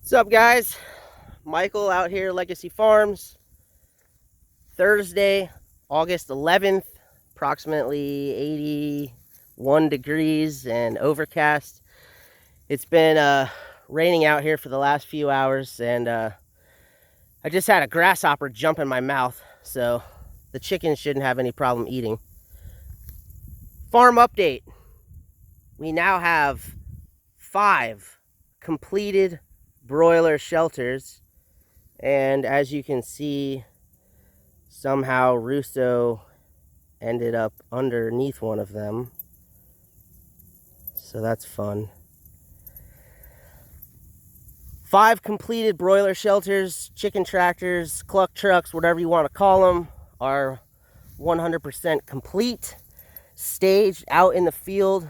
What's up, guys? Michael out here, Legacy Farms. Thursday, August 11th, approximately 81 degrees and overcast. It's been raining out here for the last few hours, and I just had a grasshopper jump in my mouth, so the chickens shouldn't have any problem eating. Farm update. We now have 5 completed broiler shelters, and as you can see, somehow Russo ended up underneath one of them, so that's fun. 5 completed broiler shelters, chicken tractors, cluck trucks, whatever you want to call them, are 100% complete, staged out in the field.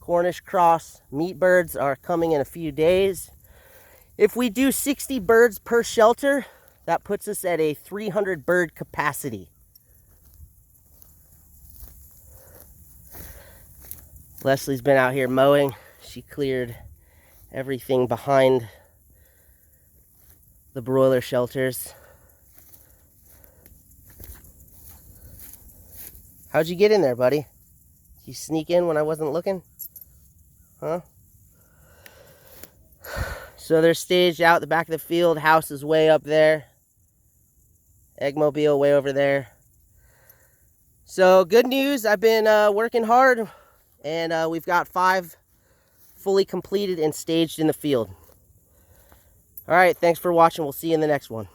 Cornish cross meat birds are coming in a few days. If we do 60 birds per shelter, that puts us at a 300 bird capacity. Leslie's been out here mowing. She cleared everything behind the broiler shelters. How'd you get in there, buddy? Did you sneak in when I wasn't looking? Huh? So they're staged out the back of the field. House is way up there. Eggmobile way over there. So good news, I've been working hard, and we've got 5 fully completed and staged in the field. All right, thanks for watching. We'll see you in the next one.